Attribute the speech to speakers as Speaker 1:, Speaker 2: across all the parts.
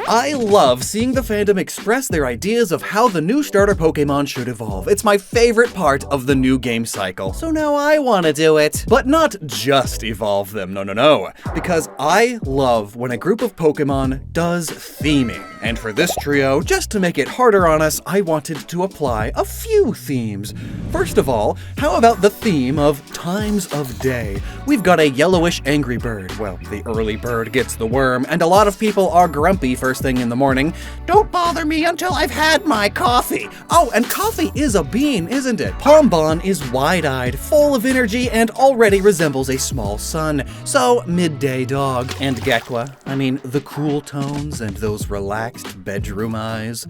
Speaker 1: I love seeing the fandom express their ideas of how the new starter Pokémon should evolve. It's my favorite part of the new game cycle, so now I want to do it. But not just evolve them, no. Because I love when a group of Pokémon does theming. And for this trio, just to make it harder on us, I wanted to apply a few themes. First of all, how about the theme of times of day? We've got a yellowish angry bird. Well, the early bird gets the worm, and a lot of people are grumpy first thing in the morning. Don't bother me until I've had my coffee. Oh, and coffee is a bean, isn't it? Pombon is wide-eyed, full of energy, and already resembles a small sun. So, midday dog. And Gecqua, the cool tones and those relaxed bedroom eyes.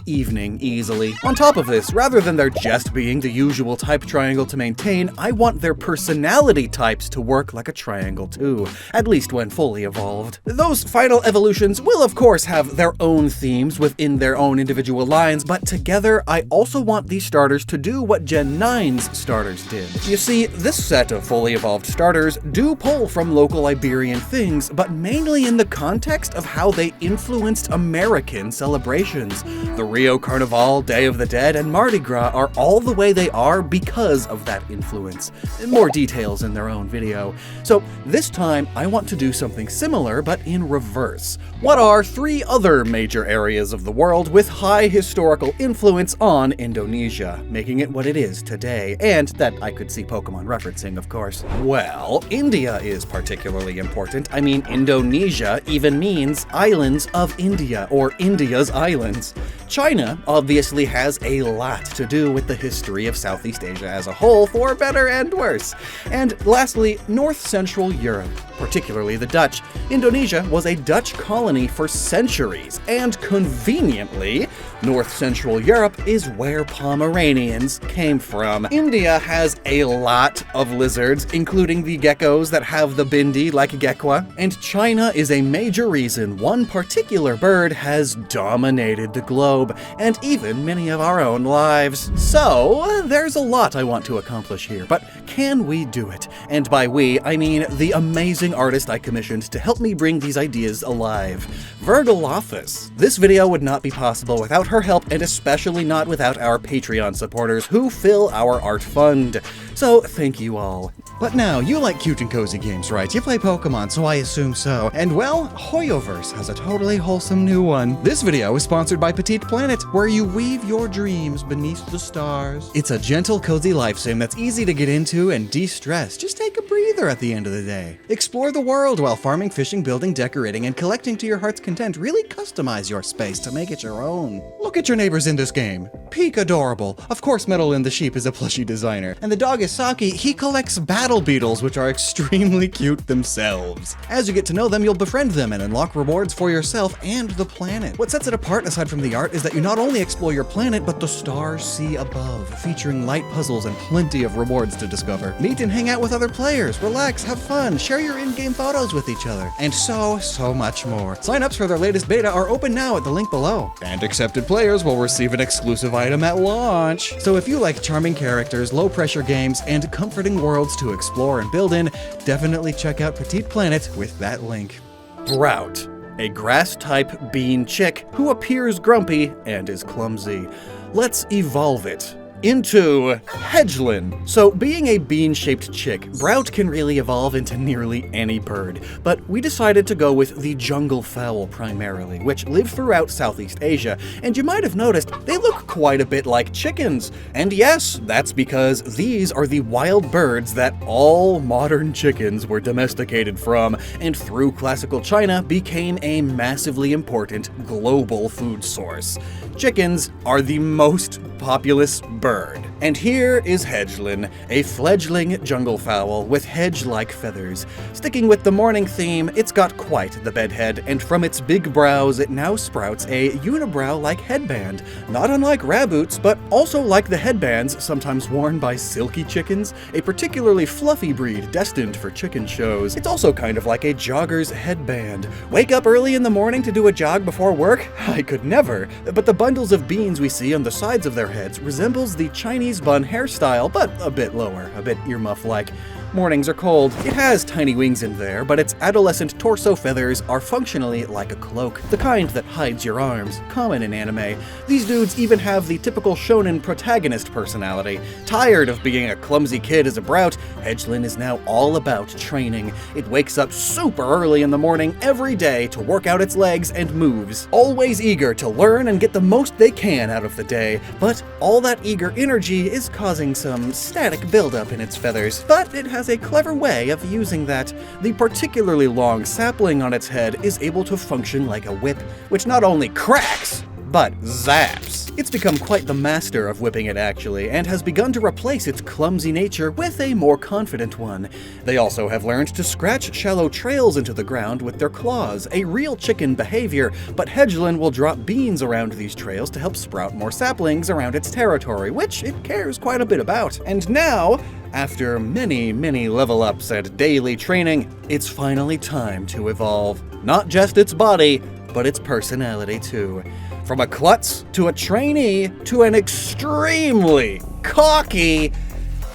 Speaker 1: Evening easily. On top of this, rather than there just being the usual type triangle to maintain, I want their personality types to work like a triangle too, at least when fully evolved. Those final evolutions will of course have their own themes within their own individual lines, but together I also want these starters to do what Gen 9's starters did. You see, this set of fully evolved starters do pull from local Iberian things, but mainly in the context of how they influenced American celebrations. The Rio Carnival, Day of the Dead, and Mardi Gras are all the way they are because of that influence. More details in their own video. So this time, I want to do something similar, but in reverse. What are 3 other major areas of the world with high historical influence on Indonesia, making it what it is today, and that I could see Pokemon referencing, of course? Well, India is particularly important. Indonesia even means Islands of India, or India's islands. China obviously has a lot to do with the history of Southeast Asia as a whole, for better and worse. And lastly, North Central Europe, particularly the Dutch. Indonesia was a Dutch colony for centuries, and conveniently, North Central Europe is where Pomeranians came from. India has a lot of lizards, including the geckos that have the bindi like Gecqua, and China is a major reason one particular bird has dominated the globe, and even many of our own lives. So, there's a lot I want to accomplish here, but can we do it? And by we, I mean the amazing artist I commissioned to help me bring these ideas alive. Virgalophus. This video would not be possible without her help, and especially not without our Patreon supporters who fill our art fund. So thank you all. But now, you like cute and cozy games, right? You play Pokemon, so I assume so. And well, Hoyoverse has a totally wholesome new one. This video is sponsored by Petite Planet, where you weave your dreams beneath the stars. It's a gentle, cozy life sim that's easy to get into and de-stress. Just take a breather at the end of the day. Explore the world while farming, fishing, building, decorating, and collecting to your heart's content. Really customize your space to make it your own. Look at your neighbors in this game. Peak adorable. Of course, Medalin the sheep is a plushie designer. And the dog is Saki. He collects battle beetles, which are extremely cute themselves. As you get to know them, you'll befriend them and unlock rewards for yourself and the planet. What sets it apart, aside from the art, is that you not only explore your planet, but the stars see above, featuring light puzzles and plenty of rewards to discover. Meet and hang out with other players, relax, have fun, share your in-game photos with each other, and so much more. Sign-ups for their latest beta are open now at the link below, and accepted players will receive an exclusive item at launch. So if you like charming characters, low-pressure games, and comforting worlds to explore and build in, definitely check out Petite Planet with that link. Browt, a grass-type bean chick who appears grumpy and is clumsy. Let's evolve it into Hedgelin. So being a bean-shaped chick, Browt can really evolve into nearly any bird, but we decided to go with the jungle fowl primarily, which live throughout Southeast Asia, and you might have noticed they look quite a bit like chickens. And yes, that's because these are the wild birds that all modern chickens were domesticated from, and through classical China became a massively important global food source. Chickens are the most populous bird. And here is Hedgelin, a fledgling jungle fowl with hedge-like feathers. Sticking with the morning theme, it's got quite the bedhead, and from its big brows it now sprouts a unibrow-like headband, not unlike Raboots, but also like the headbands sometimes worn by silky chickens, a particularly fluffy breed destined for chicken shows. It's also kind of like a jogger's headband. Wake up early in the morning to do a jog before work? I could never, but the bundles of beans we see on the sides of their heads resembles the Chinese bun hairstyle, but a bit lower, a bit earmuff-like. Mornings are cold. It has tiny wings in there, but its adolescent torso feathers are functionally like a cloak, the kind that hides your arms, common in anime. These dudes even have the typical shonen protagonist personality. Tired of being a clumsy kid as a Browt, Hedgelin is now all about training. It wakes up super early in the morning every day to work out its legs and moves, always eager to learn and get the most they can out of the day. But all that eager energy is causing some static buildup in its feathers, but it has a clever way of using that. The particularly long sapling on its head is able to function like a whip, which not only cracks, but zaps. It's become quite the master of whipping it actually, and has begun to replace its clumsy nature with a more confident one. They also have learned to scratch shallow trails into the ground with their claws, a real chicken behavior, but Hedgelin will drop beans around these trails to help sprout more saplings around its territory, which it cares quite a bit about. And now, after many level ups and daily training, it's finally time to evolve. Not just its body, but its personality too. From a klutz to a trainee to an extremely cocky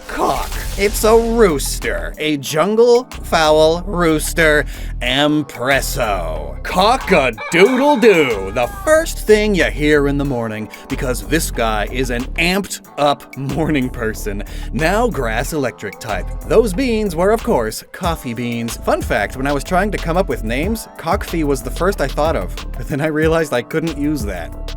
Speaker 1: cock. It's a rooster, a jungle fowl rooster, Empresso. Cock-a-doodle-doo, the first thing you hear in the morning, because this guy is an amped up morning person. Now grass electric type. Those beans were, of course, coffee beans. Fun fact, when I was trying to come up with names, Cockfee was the first I thought of, but then I realized I couldn't use that.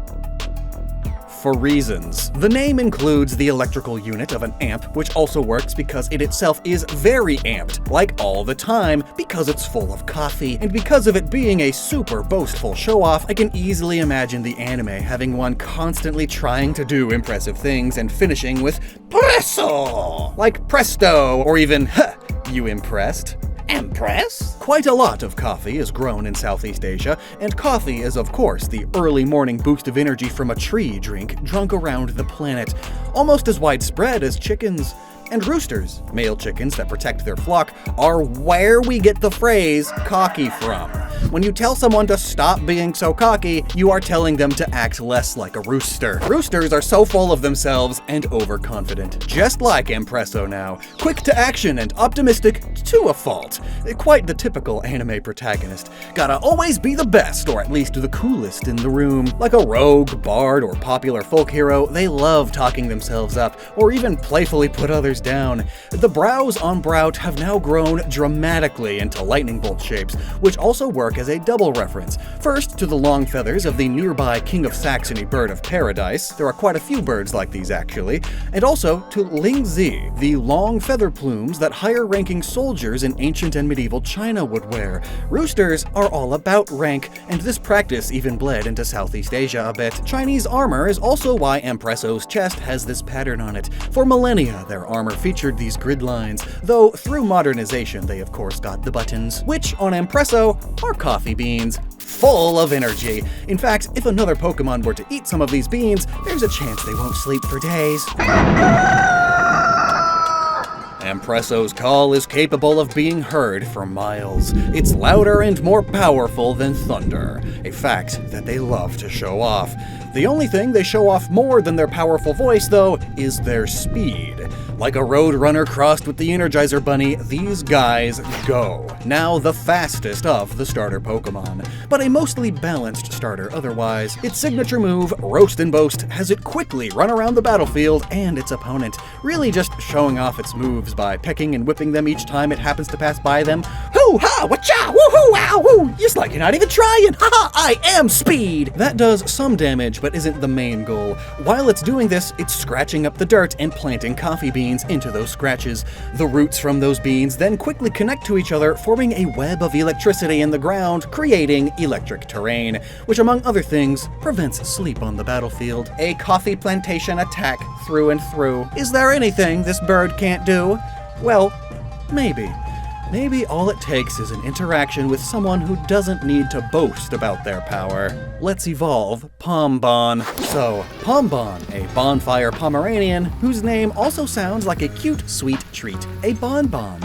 Speaker 1: For reasons. The name includes the electrical unit of an amp, which also works because it itself is very amped, like all the time, because it's full of coffee. And because of it being a super boastful show-off, I can easily imagine the anime having one constantly trying to do impressive things and finishing with presso! Like presto, or even, huh, you impressed? Empress? Quite a lot of coffee is grown in Southeast Asia, and coffee is of course the early morning boost of energy from a tree drink drunk around the planet, almost as widespread as chickens. And roosters, male chickens that protect their flock, are where we get the phrase cocky from. When you tell someone to stop being so cocky, you are telling them to act less like a rooster. Roosters are so full of themselves and overconfident, just like Empresso now, quick to action and optimistic to a fault. Quite the typical anime protagonist. Gotta always be the best, or at least the coolest in the room. Like a rogue, bard, or popular folk hero, they love talking themselves up, or even playfully put others down. The brows on Browt have now grown dramatically into lightning bolt shapes, which also work as a double reference. First, to the long feathers of the nearby King of Saxony bird of paradise. There are quite a few birds like these actually. And also to Ling Zi, the long feather plumes that higher-ranking soldiers in ancient and medieval China would wear. Roosters are all about rank, and this practice even bled into Southeast Asia a bit. Chinese armor is also why Empresso's chest has this pattern on it. For millennia, their armor featured these grid lines, though through modernization they of course got the buttons, which on Empresso are coffee beans, full of energy. In fact, if another Pokemon were to eat some of these beans, there's a chance they won't sleep for days. Empresso's call is capable of being heard for miles. It's louder and more powerful than thunder, a fact that they love to show off. The only thing they show off more than their powerful voice, though, is their speed. Like a road runner crossed with the Energizer Bunny, these guys go. Now the fastest of the starter Pokemon, but a mostly balanced starter otherwise. Its signature move, Roast and Boast, has it quickly run around the battlefield and its opponent, really just showing off its moves by pecking and whipping them each time it happens to pass by them. Hoo-ha, wacha, woohoo, ow, woo! It's like you're not even trying, haha, I am speed! That does some damage, but isn't the main goal. While it's doing this, it's scratching up the dirt and planting coffee beans into those scratches. The roots from those beans then quickly connect to each other, forming a web of electricity in the ground, creating electric terrain, which among other things, prevents sleep on the battlefield. A coffee plantation attack through and through. Is there anything this bird can't do? Well, maybe. Maybe all it takes is an interaction with someone who doesn't need to boast about their power. Let's evolve Pombon. So, Pombon, a bonfire Pomeranian, whose name also sounds like a cute, sweet treat, a bonbon.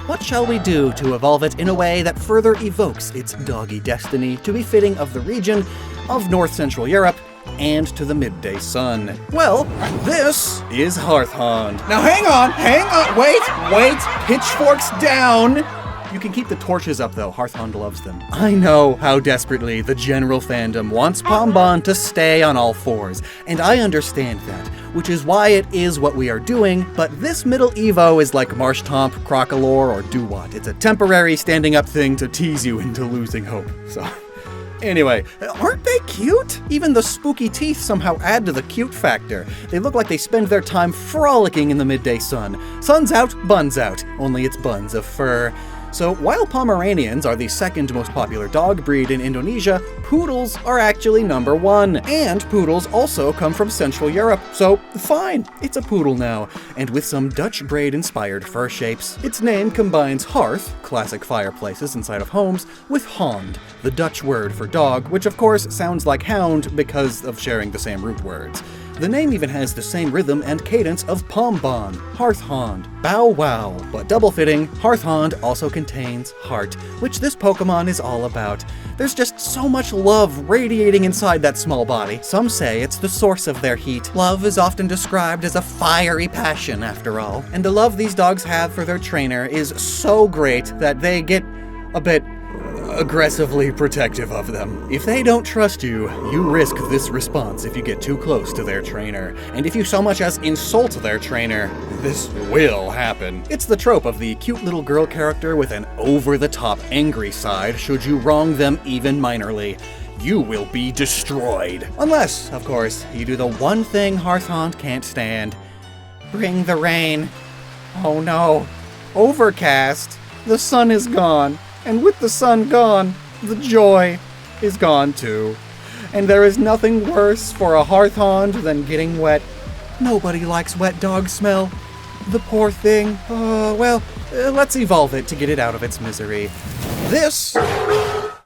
Speaker 1: What shall we do to evolve it in a way that further evokes its doggy destiny to be fitting of the region of North Central Europe and to the midday sun. Well, this is Hearthhond. Now hang on, wait, pitchforks down! You can keep the torches up though, Hearthhond loves them. I know how desperately the general fandom wants Pombon to stay on all fours, and I understand that, which is why it is what we are doing, but this middle Evo is like Marshtomp, Crocolore, or Duwat. It's a temporary standing up thing to tease you into losing hope, so... Anyway, aren't they cute? Even the spooky teeth somehow add to the cute factor. They look like they spend their time frolicking in the midday sun. Sun's out, bun's out, only it's buns of fur. So while Pomeranians are the second most popular dog breed in Indonesia, poodles are actually number one. And poodles also come from Central Europe, so fine, it's a poodle now, and with some Dutch braid-inspired fur shapes. Its name combines hearth, classic fireplaces inside of homes, with hond, the Dutch word for dog, which of course sounds like hound because of sharing the same root words. The name even has the same rhythm and cadence of Pombon, Hearthhond, Bow Wow, but double-fitting, Hearthhond also contains heart, which this Pokemon is all about. There's just so much love radiating inside that small body. Some say it's the source of their heat. Love is often described as a fiery passion, after all. And the love these dogs have for their trainer is so great that they get a bit aggressively protective of them. If they don't trust you, you risk this response if you get too close to their trainer. And if you so much as insult their trainer, this will happen. It's the trope of the cute little girl character with an over-the-top angry side should you wrong them even minorly. You will be destroyed. Unless, of course, you do the one thing Hearthhond can't stand. Bring the rain. Oh no. Overcast. The sun is gone. And with the sun gone, the joy is gone too. And there is nothing worse for a Hearthhond than getting wet. Nobody likes wet dog smell. The poor thing. Let's evolve it to get it out of its misery. This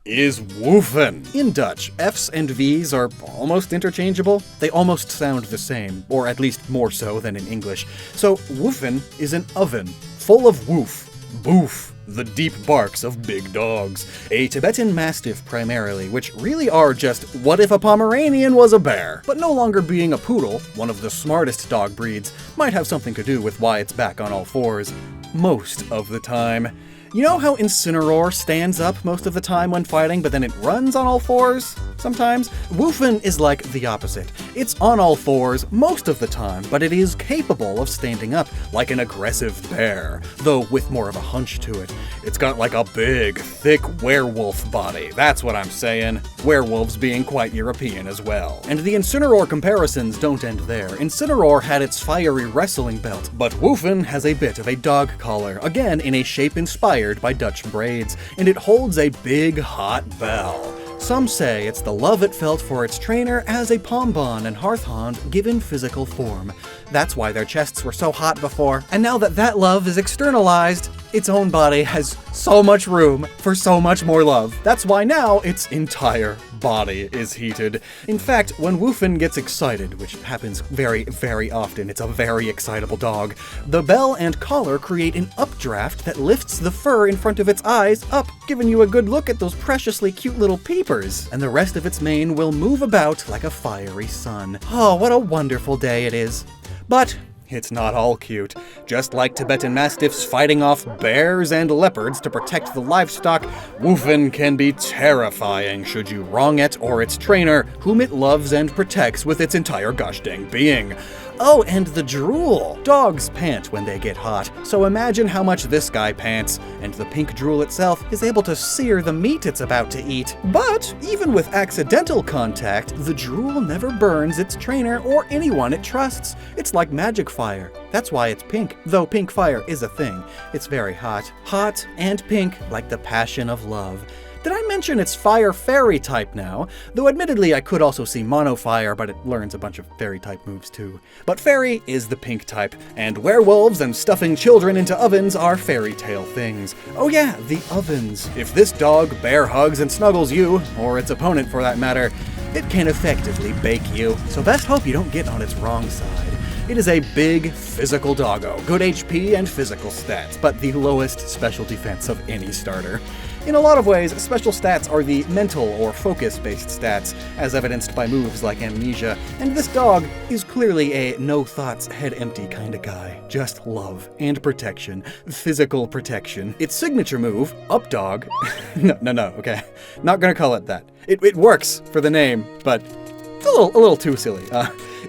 Speaker 1: is Woefen. In Dutch, F's and V's are almost interchangeable. They almost sound the same, or at least more so than in English. So Woefen is an oven, full of woof, boof, the deep barks of big dogs. A Tibetan Mastiff primarily, which really are just what if a Pomeranian was a bear. But no longer being a poodle, one of the smartest dog breeds, might have something to do with why it's back on all fours. Most of the time. You know how Incineroar stands up most of the time when fighting, but then it runs on all fours sometimes? Woefen is like the opposite. It's on all fours most of the time, but it is capable of standing up like an aggressive bear, though with more of a hunch to it. It's got like a big, thick werewolf body, that's what I'm saying. Werewolves being quite European as well. And the Incineroar comparisons don't end there. Incineroar had its fiery wrestling belt, but Woefen has a bit of a dog collar, again in a shape inspired by Dutch braids, and it holds a big, hot bell. Some say it's the love it felt for its trainer as a Pombon and Hearthhond given physical form. That's why their chests were so hot before, and now that that love is externalized, its own body has so much room for so much more love. That's why now its entire body is heated. In fact, when Woefen gets excited, which happens very, very often, it's a very excitable dog, the bell and collar create an updraft that lifts the fur in front of its eyes up, giving you a good look at those preciously cute little peepers, and the rest of its mane will move about like a fiery sun. Oh, what a wonderful day it is. But it's not all cute. Just like Tibetan Mastiffs fighting off bears and leopards to protect the livestock, Woefen can be terrifying should you wrong it or its trainer, whom it loves and protects with its entire gosh dang being. Oh, and the drool! Dogs pant when they get hot, so imagine how much this guy pants, and the pink drool itself is able to sear the meat it's about to eat. But even with accidental contact, the drool never burns its trainer or anyone it trusts. It's like magic fire. That's why it's pink, though pink fire is a thing. It's very hot. Hot and pink, like the passion of love. Did I mention it's fire fairy type now? Though admittedly I could also see mono fire, but it learns a bunch of fairy type moves too. But fairy is the pink type, and werewolves and stuffing children into ovens are fairy tale things. Oh yeah, the ovens. If this dog bear hugs and snuggles you, or its opponent for that matter, it can effectively bake you. So best hope you don't get on its wrong side. It is a big, physical doggo, good HP and physical stats, but the lowest special defense of any starter. In a lot of ways, special stats are the mental or focus-based stats, as evidenced by moves like amnesia, and this dog is clearly a no-thoughts, head-empty kind of guy. Just love and protection. Physical protection. Its signature move, Up Dog, no, okay, not gonna call it that. It works for the name, but it's a little too silly.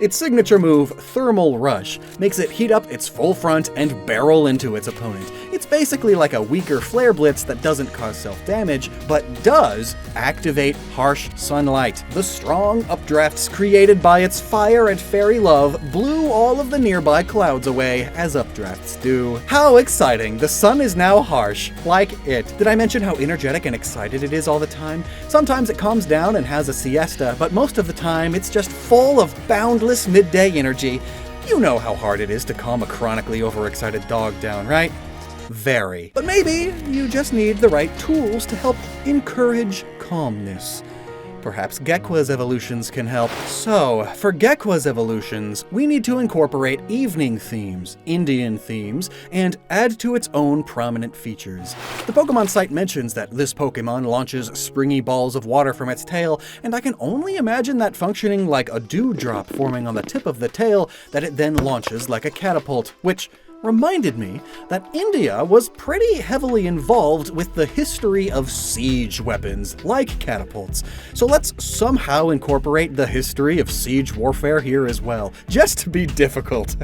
Speaker 1: Its signature move, Thermal Rush, makes it heat up its full front and barrel into its opponent. It's basically like a weaker Flare Blitz that doesn't cause self-damage, but does activate harsh sunlight. The strong updrafts created by its fire and fairy love blew all of the nearby clouds away, as updrafts do. How exciting! The sun is now harsh, like it. Did I mention how energetic and excited it is all the time? Sometimes it calms down and has a siesta, but most of the time it's just full of boundless midday energy. You know how hard it is to calm a chronically overexcited dog down, right? Very. But maybe you just need the right tools to help encourage calmness. Perhaps Gecqua's evolutions can help. So, for Gecqua's evolutions, we need to incorporate evening themes, Indian themes, and add to its own prominent features. The Pokemon site mentions that this Pokemon launches springy balls of water from its tail, and I can only imagine that functioning like a dewdrop forming on the tip of the tail that it then launches like a catapult, which reminded me that India was pretty heavily involved with the history of siege weapons, like catapults. So let's somehow incorporate the history of siege warfare here as well, just to be difficult.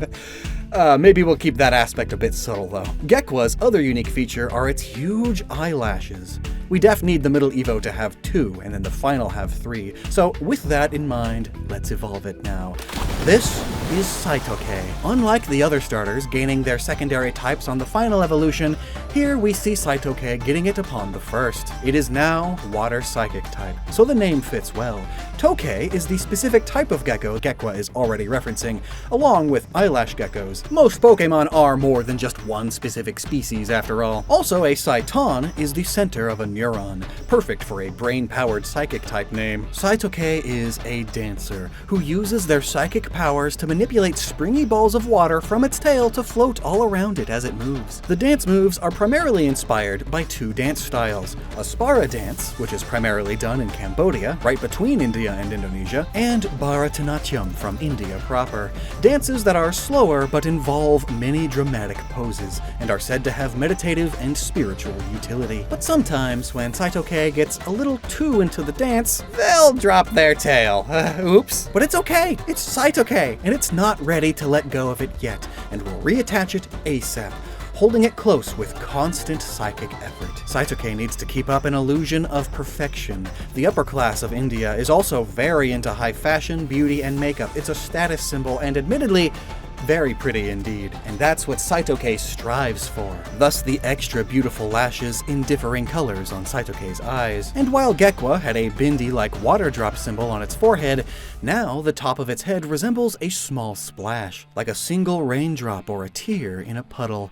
Speaker 1: Maybe we'll keep that aspect a bit subtle though. Gecqua's other unique feature are its huge eyelashes. We def need the middle Evo to have 2, and then the final have 3. So with that in mind, let's evolve it now. This is Cytoke. Unlike the other starters gaining their secondary types on the final evolution, here we see Cytoke getting it upon the first. It is now Water Psychic type, so the name fits well. Tokay is the specific type of gecko Gecqua is already referencing, along with eyelash geckos. Most Pokemon are more than just one specific species after all. Also, a Cyton is the center of a neuron, perfect for a brain-powered psychic type name. Cytoke is a dancer who uses their psychic powers to manipulate springy balls of water from its tail to float all around it as it moves. The dance moves are primarily inspired by 2 dance styles: Aspara dance, which is primarily done in Cambodia, right between India and Indonesia, and Bharatanatyam from India proper. Dances that are slower but involve many dramatic poses, and are said to have meditative and spiritual utility. But sometimes, when Cytoke gets a little too into the dance, they'll drop their tail. Oops. But it's okay, it's Cytoke, and it's not ready to let go of it yet, and we'll reattach it ASAP, holding it close with constant psychic effort. Cytoke needs to keep up an illusion of perfection. The upper class of India is also very into high fashion, beauty, and makeup. It's a status symbol, and admittedly, very pretty indeed, and that's what Cytoke strives for. Thus the extra beautiful lashes in differing colors on Cytoke's eyes. And while Gecqua had a bindi-like water drop symbol on its forehead, now the top of its head resembles a small splash, like a single raindrop or a tear in a puddle.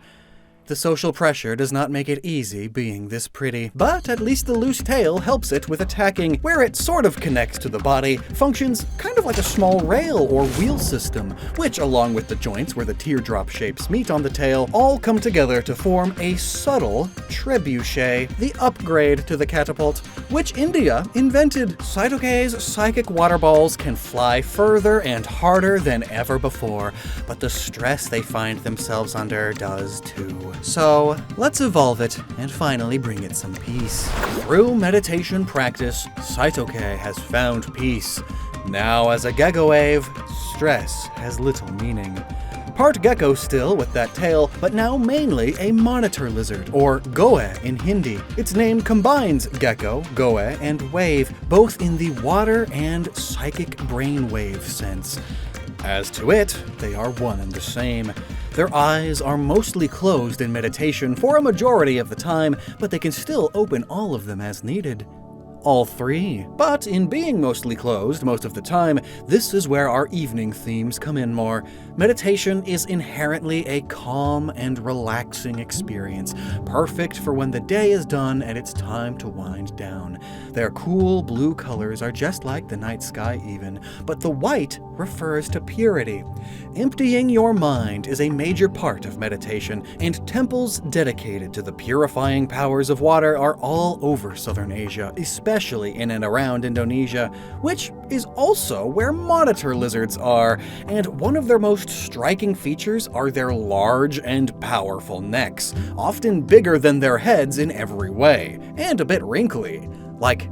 Speaker 1: The social pressure does not make it easy being this pretty, but at least the loose tail helps it with attacking, where it sort of connects to the body, functions kind of like a small rail or wheel system, which, along with the joints where the teardrop shapes meet on the tail, all come together to form a subtle trebuchet, the upgrade to the catapult, which India invented. Cytoke's psychic water balls can fly further and harder than ever before, but the stress they find themselves under does too. So, let's evolve it and finally bring it some peace. Through meditation practice, Cytoke has found peace. Now, as a Gecko Wave, stress has little meaning. Part gecko still with that tail, but now mainly a monitor lizard, or goe in Hindi. Its name combines gecko, goe, and wave, both in the water and psychic brainwave sense. As to it, they are one and the same. Their eyes are mostly closed in meditation for a majority of the time, but they can still open all of them as needed. all three. But in being mostly closed most of the time, this is where our evening themes come in more. Meditation is inherently a calm and relaxing experience, perfect for when the day is done and it's time to wind down. Their cool blue colors are just like the night sky even, but the white refers to purity. Emptying your mind is a major part of meditation, and temples dedicated to the purifying powers of water are all over southern Asia, especially in and around Indonesia, which is also where monitor lizards are, and one of their most striking features are their large and powerful necks, often bigger than their heads in every way, and a bit wrinkly. Like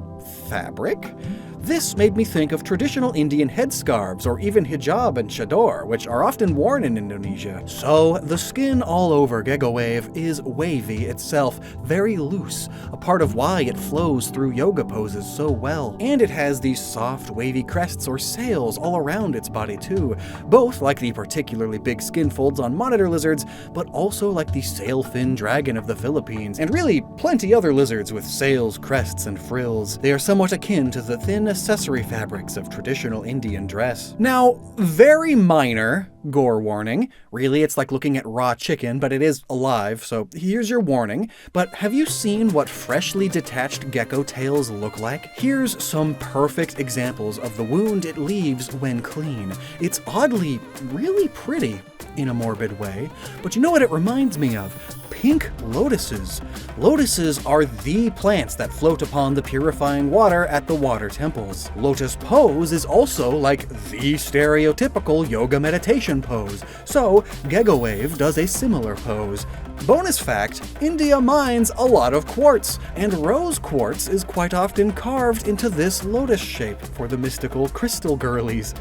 Speaker 1: fabric? This made me think of traditional Indian headscarves or even hijab and chador, which are often worn in Indonesia. So, the skin all over Gecqua Wave is wavy itself, very loose, a part of why it flows through yoga poses so well. And it has these soft, wavy crests or sails all around its body too, both like the particularly big skin folds on monitor lizards, but also like the sail-fin dragon of the Philippines, and really plenty other lizards with sails, crests, and frills. They are somewhat akin to the thin accessory fabrics of traditional Indian dress. Now, very minor gore warning. Really, it's like looking at raw chicken, but it is alive, so here's your warning. But have you seen what freshly detached gecko tails look like? Here's some perfect examples of the wound it leaves when clean. It's oddly really pretty in a morbid way, but you know what it reminds me of? Pink lotuses. Lotuses are the plants that float upon the purifying water at the water temples. Lotus pose is also like the stereotypical yoga meditation pose, so Gecqua Wave does a similar pose. Bonus fact, India mines a lot of quartz, and rose quartz is quite often carved into this lotus shape for the mystical crystal girlies.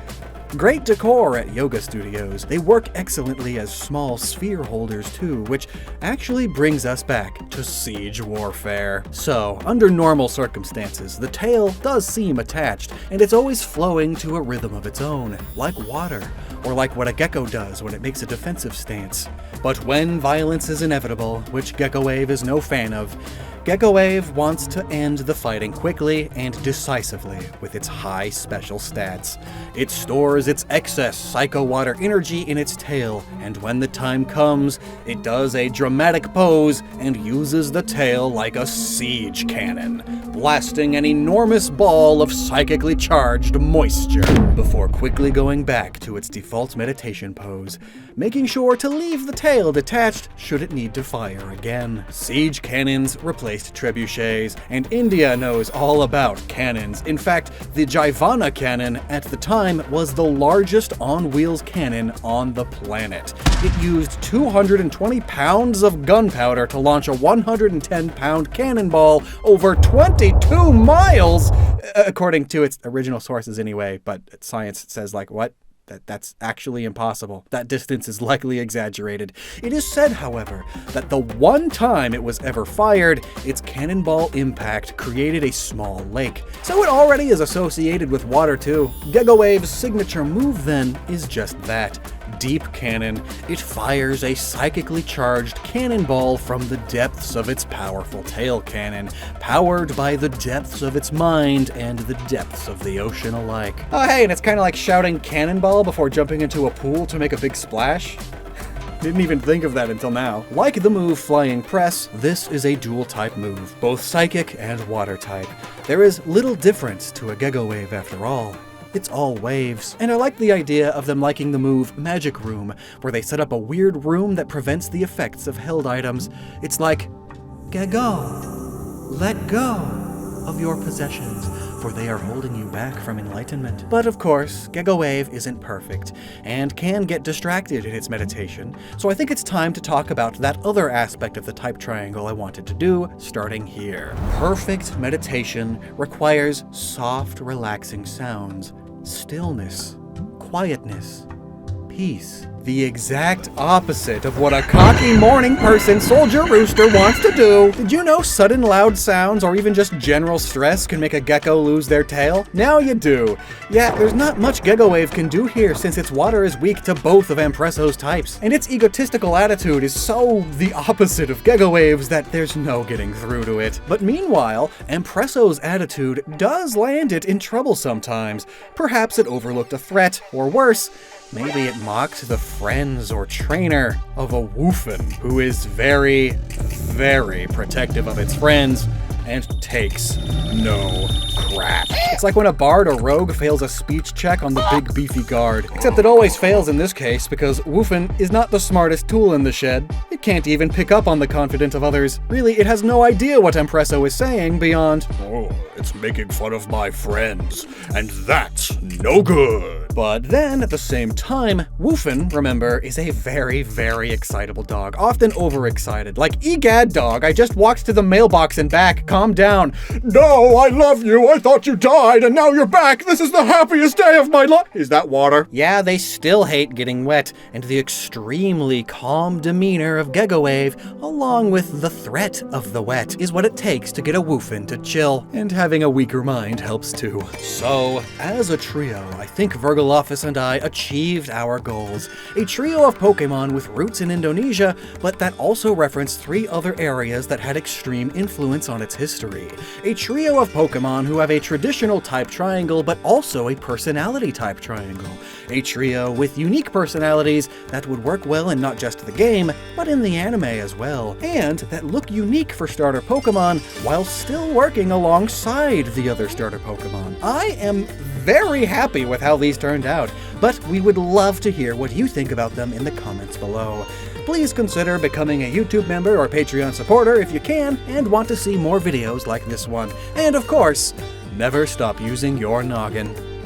Speaker 1: Great decor at yoga studios. They work excellently as small sphere holders too, which actually brings us back to siege warfare. So, under normal circumstances, the tail does seem attached, and it's always flowing to a rhythm of its own, like water, or like what a gecko does when it makes a defensive stance. But when violence is inevitable, which Gecqua Wave is no fan of, Gecqua Wave wants to end the fighting quickly and decisively with its high special stats. It stores its excess psycho water energy in its tail, and when the time comes, it does a dramatic pose and uses the tail like a siege cannon, blasting an enormous ball of psychically charged moisture before quickly going back to its default meditation pose, making sure to leave the tail detached should it need to fire again. Siege cannons replaced trebuchets, and India knows all about cannons. In fact, the Jaivana cannon at the time was the largest on-wheels cannon on the planet. It used 220 pounds of gunpowder to launch a 110-pound cannonball over 22 miles, according to its original sources anyway, but science says like, what? That's actually impossible. That distance is likely exaggerated. It is said, however, that the one time it was ever fired, its cannonball impact created a small lake. So it already is associated with water too. Gecqua Wave's signature move then is just that. Deep cannon. It fires a psychically charged cannonball from the depths of its powerful tail cannon, powered by the depths of its mind and the depths of the ocean alike. Oh hey, and it's kind of like shouting cannonball before jumping into a pool to make a big splash. Didn't even think of that until now. Like the move Flying Press, this is a dual type move, both psychic and water type. There is little difference to a Gecqua Wave after all. It's all waves. And I like the idea of them liking the move Magic Room, where they set up a weird room that prevents the effects of held items. It's like, Gecqua, let go of your possessions, for they are holding you back from enlightenment. But of course, Gecqua Wave isn't perfect, and can get distracted in its meditation, so I think it's time to talk about that other aspect of the type triangle I wanted to do, starting here. Perfect meditation requires soft, relaxing sounds, stillness, quietness, peace. The exact opposite of what a cocky morning person soldier rooster wants to do. Did you know sudden loud sounds or even just general stress can make a gecko lose their tail? Now you do. Yeah, there's not much Gecqua Wave can do here since its water is weak to both of Ampresso's types. And its egotistical attitude is so the opposite of Gecqua Wave's that there's no getting through to it. But meanwhile, Ampresso's attitude does land it in trouble sometimes. Perhaps it overlooked a threat, or worse, maybe it mocked the friends or trainer of a Woofin, who is very, very protective of its friends and takes no crap. It's like when a bard or rogue fails a speech check on the big beefy guard. Except it always fails in this case because Woofin is not the smartest tool in the shed. It can't even pick up on the confidence of others. Really, it has no idea what Ampresso is saying beyond, "Oh, it's making fun of my friends, and that's no good." But then, at the same time, Woofin, remember, is a very, very excitable dog, often overexcited. Like, egad, dog, I just walked to the mailbox and back, calm down. No, I love you, I thought you died, and now you're back, this is the happiest day of my life. Is that water? Yeah, they still hate getting wet, and the extremely calm demeanor of Gecqua Wave, along with the threat of the wet, is what it takes to get a Woofin to chill. And having a weaker mind helps too. So, as a trio, I think Virgoloffice and I achieved our goals. A trio of Pokemon with roots in Indonesia, but that also referenced 3 other areas that had extreme influence on its history. A trio of Pokemon who have a traditional type triangle, but also a personality type triangle. A trio with unique personalities that would work well in not just the game, but in the anime as well, and that look unique for starter Pokemon while still working alongside the other starter Pokemon. I am very happy with how these turned out, but we would love to hear what you think about them in the comments below. Please consider becoming a YouTube member or Patreon supporter if you can and want to see more videos like this one. And of course, never stop using your noggin.